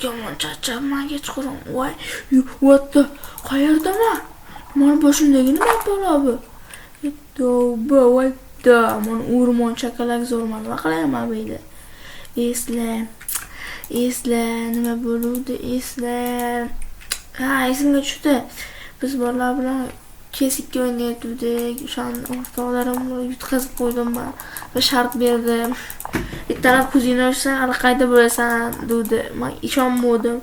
Yomon charchabman kechqurun. Voy, what the qayerdaman? Mana boshimdagi nima bola bu? Tavba, voy da, mana o'rmon chakalak zo'rman. Nima qilaman bu yerda? Esla, nima bo'ldi? Esimga tushdi. Biz bolalar bilan kesikka o'ynayotgandik. O'shani o'rtoqlarimni yutqazib qo'ydim men. Va shart berdim. Ertalab ko'zingni ochsang, allaqayda bo'lasan dedi. Men ishonmadim.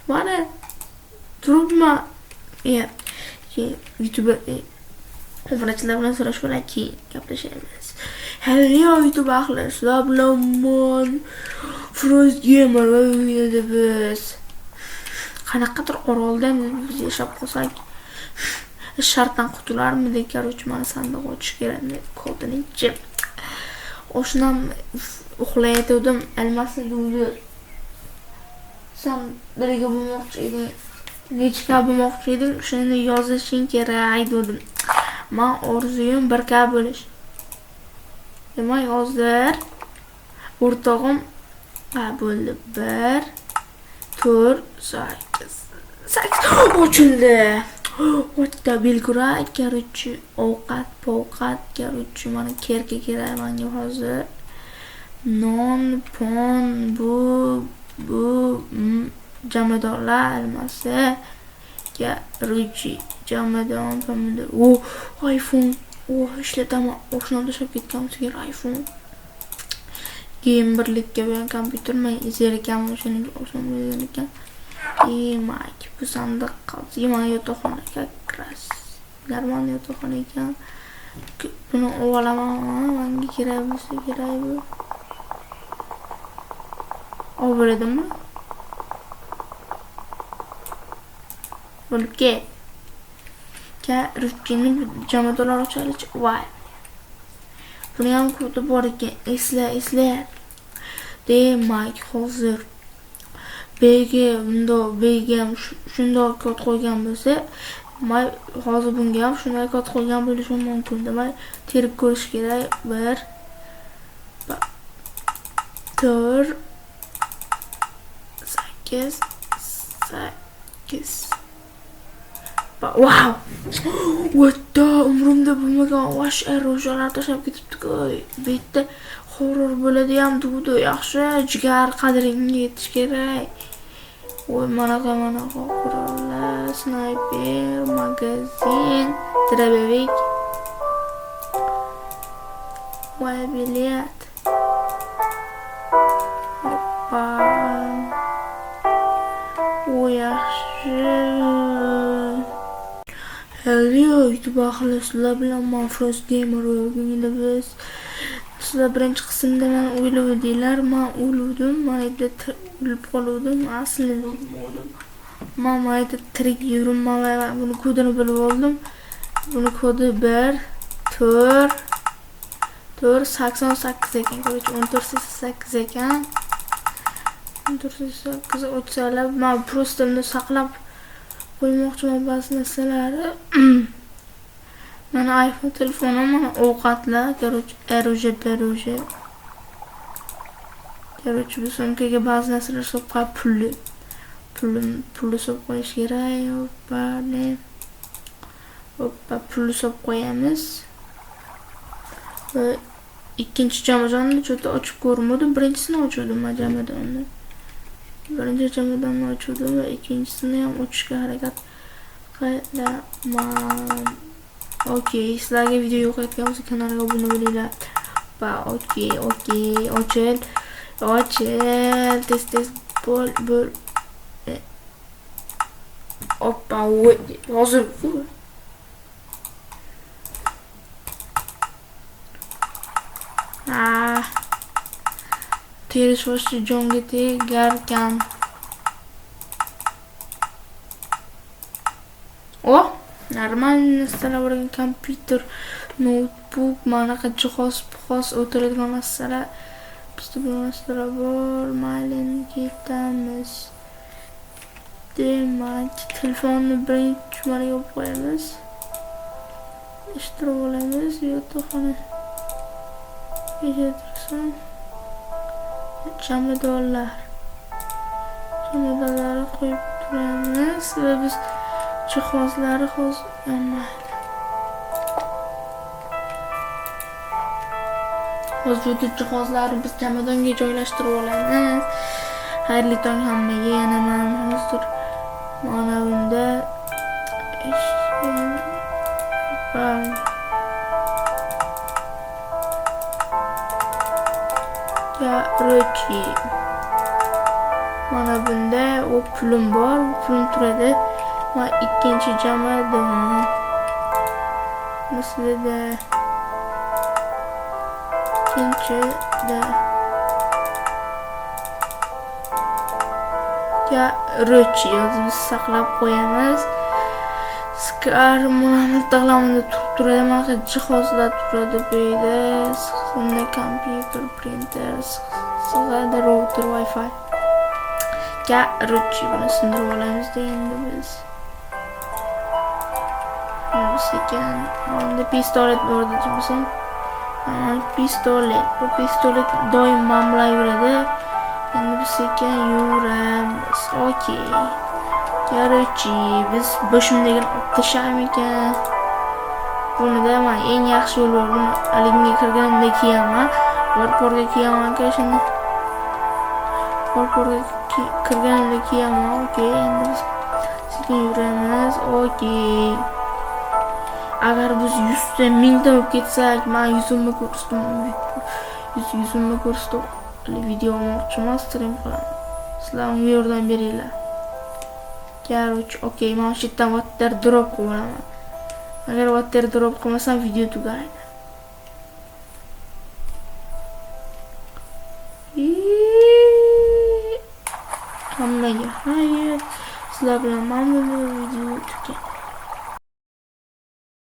Mana turibman. YouTube obunachilar bilan so'rashib olar, keyin gaplashamiz. Hello YouTube ahli, sizlar bilan Frost Gamer o'yinida biz. Qanaqadir orolda biz yashab qolsak, shartdan qutularmidek, короче, mana sandiq ochish kerak. Kodini Oshnam uxlayotgandim, almasni duvdi. Sandirga bo'lmoqchi edim. Nechka bo'lmoqchi edim, shuni yozishing kerak dedim. Men orzuyim 1K bo'lish. Demak, hozir o'rtog'im bo'ldi. 1 4 8 ochildi. O'tda belgirak, короче, ovqat, короче, mana kerga kerak menga hozir. Non, pon, bu jamadorlar almasi, короче, jamadon, pomidor. iPhone. Ishlataman. O'shanda tashlab ketgan sigir iPhone. Keyin birlikka bo'lgan kompyuter men zerikaman o'shaning o'shani bo'lgan ekan. Mak, bu sandiq qoldi. Mana yotoqxona kakras. Normal yotoqxona ekan. Buni olaman, menga kerak bo'lsa kerak bu. Olib Bo'lib ket. Ruchini jamoalar ochalichi. Voy. Buni ham kodi bor ekan. Esla. Demak, hozir bega ham shunday kod qo'ygan bo'lsa, men hozir bunga ham shunday kod qo'ygan bo'lishi mumkin. Demak, terib ko'rish kerak. 1 4 8 Wow! O'tda umrimda bo'lmagan vash ro'jalar tashlab ketibdi-ku. Bu yerda horror bo'ladi ham duvdi. Yaxshi, jigar qadringga yetish kerak. Voy, mana qurollar, snayper, magazin, dробовик. Voy, bilet. Hoppa. Yaxshi. Hello YouTube ahli, sizlar bilan men Frost Gamer o'yinida biz. Sizlar birinchi qismda men o'ylovdinglar, men o'luvdim, men yerda o'lib qoluvdim, aslida o'lmadim. Men yerda tirik yuribman va buni kodini bilib oldim. Buni kodi 1 4 88 ekan, короче 1488 ekan. 1488 o'tsalar, men просто uni saqlab qo'ymoqchiman ba'zi narsalarni. Mana iPhone telefonim, mana ovqatlar, короче, eroje. Короче, bu sumkaga ba'zi narsalar solib qo'yib pulni solib qo'yish kerak. Hoppa, pulni solib qo'yamiz. Va ikkinchi jamoadonni juda ochib ko'rmadim. Birinchisini ochdim jamoadonni. Birinchi jamoadonni ochdim va ikkinchisini ham ochishga harakat qilaman. Okay, sizlarga video yoqayotgan bo'lsa kanalga obuna bo'linglar. Va okay, ochil. Tez bo'l. Hoppa, hozir teri shoshi jonga tegarkan. Normal narsalar bo'lgan kompyuter, notebook, manaqa jihoz o'tiradigan narsalar. Bizda bu narsalar bor. Mayli, ketamiz. Demak, telefonni birinchi marga olib qo'yamiz. Ishtirib olamiz. Yotoqxona. Jamadorlar. Medalarni qo'yib turamiz va biz jihozlari hozir yonmaydi. Hozir jihozlarni biz chamadonga joylashtirib olamiz. Xayrli tong hammaga. Yana men hozir mana bunda Rochi. Mana bunda o pulim bor, pulim turadi. Va ikkinchi jamadim. Mislida ikkinchida Rochi yozib saqlab qo'yamiz. Skar mana tag'lamada turadi, mana jihozlar turadi bu yerda. Bunda kompyuter, printer, sig'adi, router, Wi-Fi. Rochi buni sindirib olamiz endi biz. Sekin, bunda pistolet bor deb pistolet. Bu pistolet doim mamlayveradi. Endi biz sekin yuramiz. Okey. Rochi biz boshimdagi otisham ekan. Bunda men eng yaxshi yo'l bor. Buni aligimga kirganimda kiyaman. Porga kiyaman shuni. Porga kirganimda kiyaman. Okey, endi biz sekin yuramiz. Okey. Agar biz 100 ta 1000 ta bo'lib ketsak, men yuzimni ko'rsataman. Yuzimni ko'rsatib video olmoqchiman, stream qilaman. Sizlar unga yordam beringlar. Короче, okey, men shu yerdan water drop qilaman. Agar water drop qilmasam video tugaydi. Hammaga xayr. Sizlar bilan mana bu video